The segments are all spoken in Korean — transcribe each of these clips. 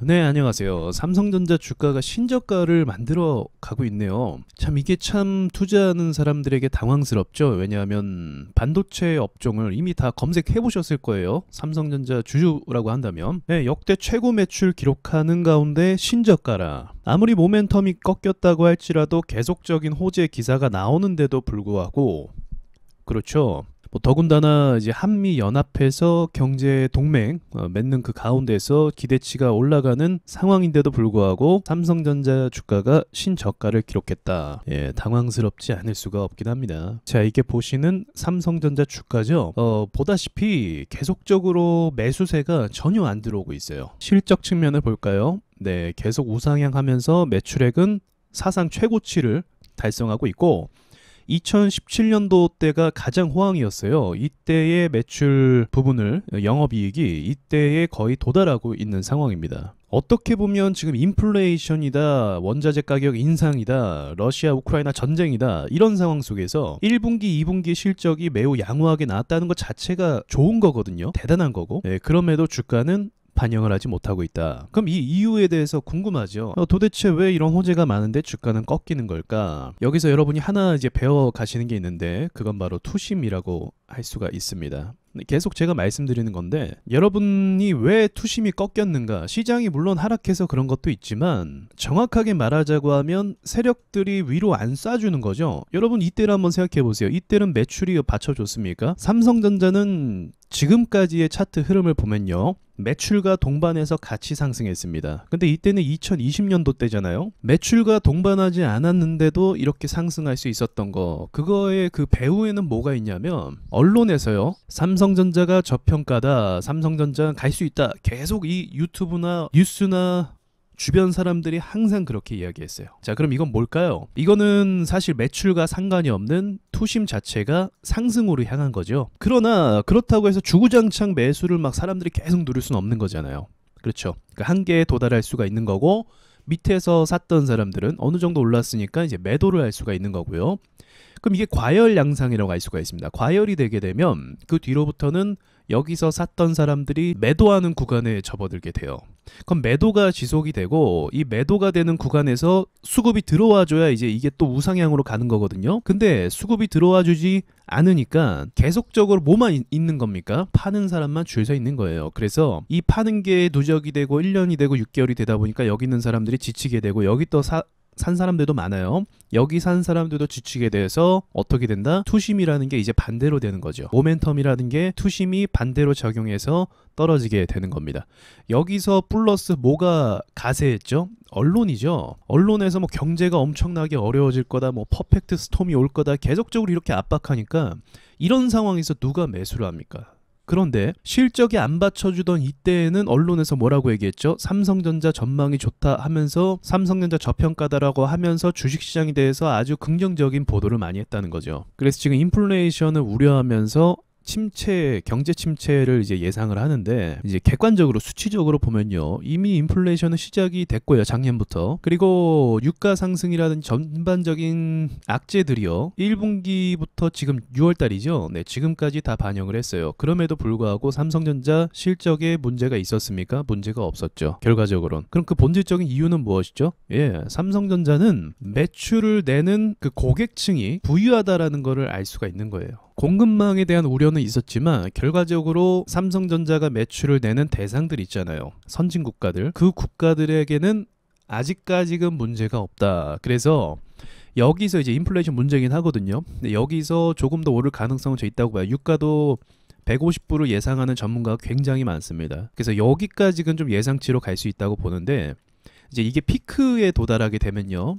네, 안녕하세요. 삼성전자 주가가 신저가를 만들어 가고 있네요. 참 이게 참 투자하는 사람들에게 당황스럽죠. 왜냐하면 반도체 업종을 이미 다 검색해 보셨을 거예요. 삼성전자 주주라고 한다면. 네, 역대 최고 매출 기록하는 가운데 신저가라. 아무리 모멘텀이 꺾였다고 할지라도 계속적인 호재 기사가 나오는데도 불구하고, 그렇죠. 더군다나 이제 한미 연합해서 경제 동맹 맺는 그 가운데서 기대치가 올라가는 상황인데도 불구하고 삼성전자 주가가 신저가를 기록했다. 예, 당황스럽지 않을 수가 없긴 합니다. 자, 이게 보시는 삼성전자 주가죠. 보다시피 계속적으로 매수세가 전혀 안 들어오고 있어요. 실적 측면을 볼까요? 네, 계속 우상향하면서 매출액은 사상 최고치를 달성하고 있고, 2017년도 때가 가장 호황이었어요. 이때의 매출 부분을, 영업이익이 이때에 거의 도달하고 있는 상황입니다. 어떻게 보면 지금 인플레이션이다, 원자재 가격 인상이다, 러시아 우크라이나 전쟁이다, 이런 상황 속에서 1분기, 2분기 실적이 매우 양호하게 나왔다는 것 자체가 좋은 거거든요. 대단한 거고. 네, 그럼에도 주가는 반영을 하지 못하고 있다. 그럼 이 이유에 대해서 궁금하죠. 도대체 왜 이런 호재가 많은데 주가는 꺾이는 걸까? 여기서 여러분이 하나 이제 배워 가시는 게 있는데, 그건 바로 투심이라고 할 수가 있습니다. 계속 제가 말씀드리는 건데, 여러분이 왜 투심이 꺾였는가? 시장이 물론 하락해서 그런 것도 있지만, 정확하게 말하자고 하면 세력들이 위로 안 쏴주는 거죠. 여러분 이때를 한번 생각해 보세요. 이때는 매출이 받쳐줬습니까? 삼성전자는 지금까지의 차트 흐름을 보면요, 매출과 동반해서 같이 상승했습니다. 근데 이때는 2020년도 때잖아요. 매출과 동반하지 않았는데도 이렇게 상승할 수 있었던 거, 그거의 그 배후에는 뭐가 있냐면, 언론에서요, 삼성전자가 저평가다, 삼성전자는 갈 수 있다, 계속 이 유튜브나 뉴스나 주변 사람들이 항상 그렇게 이야기했어요. 자, 그럼 이건 뭘까요? 이거는 사실 매출과 상관이 없는 투심 자체가 상승으로 향한 거죠. 그러나 그렇다고 해서 주구장창 매수를 막 사람들이 계속 누릴 수는 없는 거잖아요. 그렇죠. 그러니까 한계에 도달할 수가 있는 거고, 밑에서 샀던 사람들은 어느 정도 올랐으니까 이제 매도를 할 수가 있는 거고요. 그럼 이게 과열 양상이라고 할 수가 있습니다. 과열이 되게 되면 그 뒤로부터는 여기서 샀던 사람들이 매도하는 구간에 접어들게 돼요. 그럼 매도가 지속이 되고, 이 매도가 되는 구간에서 수급이 들어와 줘야 이제 이게 또 우상향으로 가는 거거든요. 근데 수급이 들어와 주지 않으니까 계속적으로 뭐만 있는 겁니까? 파는 사람만 줄 서 있는 거예요. 그래서 이 파는 게 누적이 되고 1년이 되고 6개월이 되다 보니까 여기 있는 사람들이 지치게 되고, 여기 또 산 사람들도 많아요. 여기 산 사람들도 지치게 돼서 어떻게 된다? 투심이라는 게 이제 반대로 되는 거죠. 모멘텀이라는 게 투심이 반대로 작용해서 떨어지게 되는 겁니다. 여기서 플러스 뭐가 가세했죠? 언론이죠. 언론에서 뭐 경제가 엄청나게 어려워질 거다, 뭐 퍼펙트 스톰이 올 거다, 계속적으로 이렇게 압박하니까 이런 상황에서 누가 매수를 합니까? 그런데 실적이 안 받쳐주던 이때에는 언론에서 뭐라고 얘기했죠? 삼성전자 전망이 좋다 하면서, 삼성전자 저평가다라고 하면서 주식시장에 대해서 아주 긍정적인 보도를 많이 했다는 거죠. 그래서 지금 인플레이션을 우려하면서 침체, 경제 침체를 이제 예상을 하는데, 이제 객관적으로 수치적으로 보면요, 이미 인플레이션은 시작이 됐고요, 작년부터. 그리고 유가 상승이라든지 전반적인 악재들이요, 1분기부터 지금 6월달이죠. 네, 지금까지 다 반영을 했어요. 그럼에도 불구하고 삼성전자 실적에 문제가 있었습니까? 문제가 없었죠, 결과적으로는. 그럼 그 본질적인 이유는 무엇이죠? 예, 삼성전자는 매출을 내는 그 고객층이 부유하다라는 거를 알 수가 있는 거예요. 공급망에 대한 우려는 있었지만 결과적으로 삼성전자가 매출을 내는 대상들 있잖아요, 선진 국가들. 그 국가들에게는 아직까지는 문제가 없다. 그래서 여기서 이제 인플레이션 문제긴 하거든요. 근데 여기서 조금 더 오를 가능성은 저 있다고 봐요. 유가도 150불을 예상하는 전문가가 굉장히 많습니다. 그래서 여기까지는 좀 예상치로 갈 수 있다고 보는데, 이제 이게 피크에 도달하게 되면요,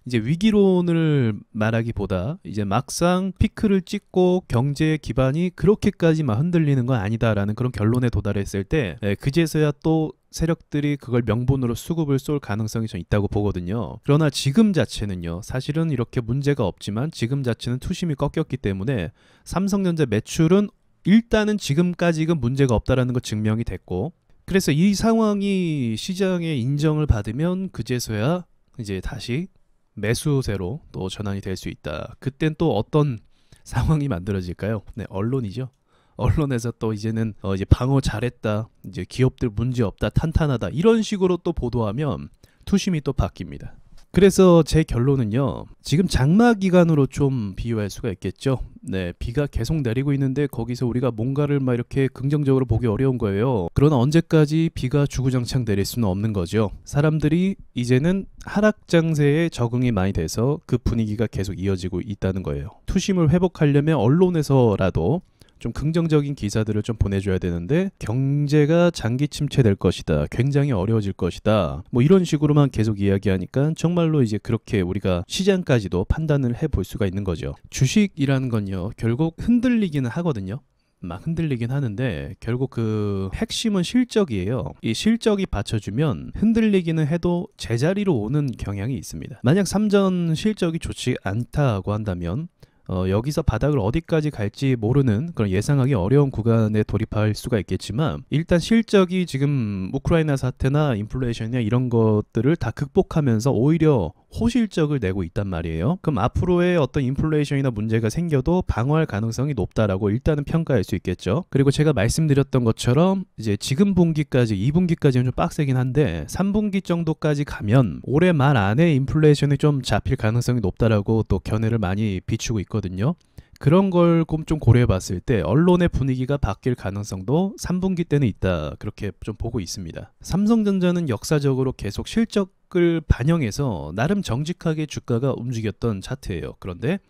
이제 위기론을 말하기보다 이제 막상 피크를 찍고 경제 기반이 그렇게까지 막 흔들리는 건 아니다라는 그런 결론에 도달했을 때, 그제서야 또 세력들이 그걸 명분으로 수급을 쏠 가능성이 좀 있다고 보거든요. 그러나 지금 자체는요, 사실은 이렇게 문제가 없지만 지금 자체는 투심이 꺾였기 때문에 삼성전자 매출은 일단은 지금까지는 문제가 없다라는 거 증명이 됐고, 그래서 이 상황이 시장의 인정을 받으면 그제서야 이제 다시 매수세로 또 전환이 될 수 있다. 그땐 또 어떤 상황이 만들어질까요? 네, 언론이죠. 언론에서 또 이제는 이제 방어 잘했다, 이제 기업들 문제 없다, 탄탄하다 이런 식으로 또 보도하면 투심이 또 바뀝니다. 그래서 제 결론은요, 지금 장마 기간으로 좀 비유할 수가 있겠죠. 네, 비가 계속 내리고 있는데 거기서 우리가 뭔가를 막 이렇게 긍정적으로 보기 어려운 거예요. 그러나 언제까지 비가 주구장창 내릴 수는 없는 거죠. 사람들이 이제는 하락 장세에 적응이 많이 돼서 그 분위기가 계속 이어지고 있다는 거예요. 투심을 회복하려면 언론에서라도 좀 긍정적인 기사들을 좀 보내줘야 되는데, 경제가 장기 침체될 것이다, 굉장히 어려워질 것이다, 뭐 이런 식으로만 계속 이야기하니까 정말로 이제 그렇게 우리가 시장까지도 판단을 해볼 수가 있는 거죠. 주식이라는 건요, 결국 흔들리기는 하거든요. 막 흔들리긴 하는데 결국 그 핵심은 실적이에요. 이 실적이 받쳐주면 흔들리기는 해도 제자리로 오는 경향이 있습니다. 만약 삼전 실적이 좋지 않다고 한다면 여기서 바닥을 어디까지 갈지 모르는 그런 예상하기 어려운 구간에 돌입할 수가 있겠지만, 일단 실적이 지금 우크라이나 사태나 인플레이션이나 이런 것들을 다 극복하면서 오히려 호실적을 내고 있단 말이에요. 그럼 앞으로의 어떤 인플레이션이나 문제가 생겨도 방어할 가능성이 높다라고 일단은 평가할 수 있겠죠. 그리고 제가 말씀드렸던 것처럼 이제 지금 분기까지, 2분기까지는 좀 빡세긴 한데 3분기 정도까지 가면 올해 말 안에 인플레이션이 좀 잡힐 가능성이 높다라고 또 견해를 많이 비추고 있거든요. 그런 걸 좀 고려해 봤을 때 언론의 분위기가 바뀔 가능성도 3분기 때는 있다, 그렇게 좀 보고 있습니다. 삼성전자는 역사적으로 계속 실적을 반영해서 나름 정직하게 주가가 움직였던 차트예요. 그런데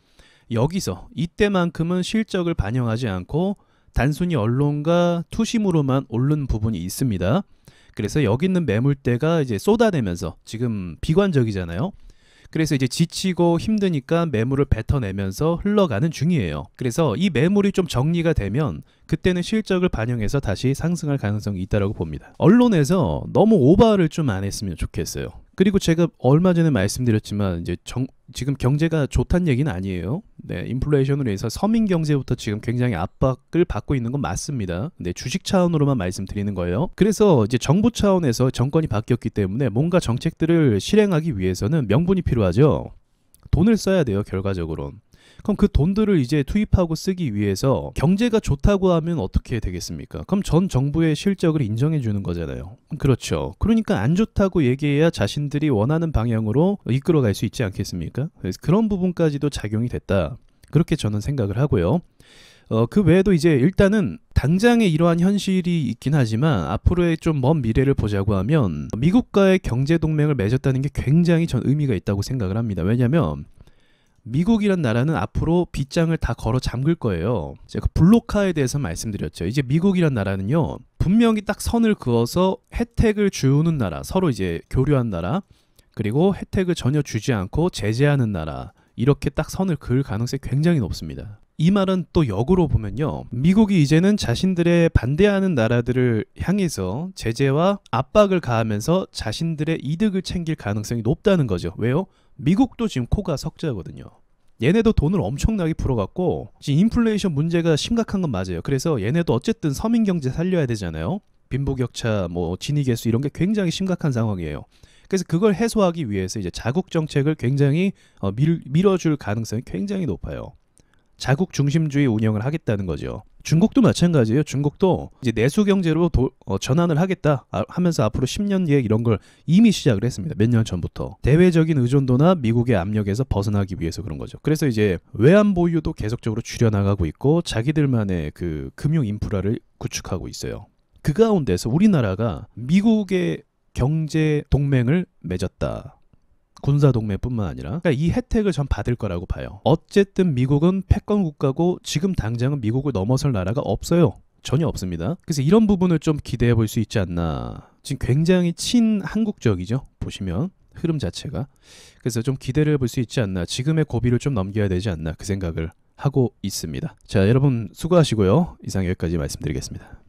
여기서 이때만큼은 실적을 반영하지 않고 단순히 언론과 투심으로만 오른 부분이 있습니다. 그래서 여기 있는 매물대가 이제 쏟아내면서 지금 비관적이잖아요. 그래서 이제 지치고 힘드니까 매물을 뱉어내면서 흘러가는 중이에요. 그래서 이 매물이 좀 정리가 되면 그때는 실적을 반영해서 다시 상승할 가능성이 있다고 봅니다. 언론에서 너무 오버를 좀 안 했으면 좋겠어요. 그리고 제가 얼마 전에 말씀드렸지만 이제 지금 경제가 좋다는 얘기는 아니에요. 네, 인플레이션으로 해서 서민 경제부터 지금 굉장히 압박을 받고 있는 건 맞습니다. 근데 주식 차원으로만 말씀드리는 거예요. 그래서 이제 정부 차원에서 정권이 바뀌었기 때문에 뭔가 정책들을 실행하기 위해서는 명분이 필요하죠. 돈을 써야 돼요, 결과적으로. 그럼 그 돈들을 이제 투입하고 쓰기 위해서 경제가 좋다고 하면 어떻게 되겠습니까? 그럼 전 정부의 실적을 인정해 주는 거잖아요. 그렇죠. 그러니까 안 좋다고 얘기해야 자신들이 원하는 방향으로 이끌어갈 수 있지 않겠습니까? 그래서 그런 부분까지도 작용이 됐다, 그렇게 저는 생각을 하고요. 그 외에도 이제 일단은 당장에 이러한 현실이 있긴 하지만 앞으로의 좀 먼 미래를 보자고 하면 미국과의 경제 동맹을 맺었다는 게 굉장히 전 의미가 있다고 생각을 합니다. 왜냐하면 미국이란 나라는 앞으로 빗장을 다 걸어 잠글 거예요. 제가 블록화에 대해서 말씀드렸죠. 이제 미국이란 나라는요, 분명히 딱 선을 그어서 혜택을 주는 나라, 서로 이제 교류한 나라, 그리고 혜택을 전혀 주지 않고 제재하는 나라, 이렇게 딱 선을 그을 가능성이 굉장히 높습니다. 이 말은 또 역으로 보면요, 미국이 이제는 자신들의 반대하는 나라들을 향해서 제재와 압박을 가하면서 자신들의 이득을 챙길 가능성이 높다는 거죠. 왜요? 미국도 지금 코가 석자거든요. 얘네도 돈을 엄청나게 풀어갖고 지금 인플레이션 문제가 심각한 건 맞아요. 그래서 얘네도 어쨌든 서민 경제 살려야 되잖아요. 빈부격차, 뭐 진위계수 이런 게 굉장히 심각한 상황이에요. 그래서 그걸 해소하기 위해서 이제 자국 정책을 굉장히 밀어줄 가능성이 굉장히 높아요. 자국 중심주의 운영을 하겠다는 거죠. 중국도 마찬가지예요. 중국도 이제 내수 경제로 전환을 하겠다 하면서 앞으로 10년 계획 이런 걸 이미 시작을 했습니다. 몇 년 전부터. 대외적인 의존도나 미국의 압력에서 벗어나기 위해서 그런 거죠. 그래서 이제 외환 보유도 계속적으로 줄여나가고 있고 자기들만의 그 금융 인프라를 구축하고 있어요. 그 가운데서 우리나라가 미국의 경제 동맹을 맺었다. 군사 동맹뿐만 아니라, 그러니까 이 혜택을 전 받을 거라고 봐요. 어쨌든 미국은 패권 국가고 지금 당장은 미국을 넘어설 나라가 없어요. 전혀 없습니다. 그래서 이런 부분을 좀 기대해 볼 수 있지 않나. 지금 굉장히 친한국적이죠, 보시면 흐름 자체가. 그래서 좀 기대를 해볼 수 있지 않나, 지금의 고비를 좀 넘겨야 되지 않나, 그 생각을 하고 있습니다. 자, 여러분 수고하시고요. 이상 여기까지 말씀드리겠습니다.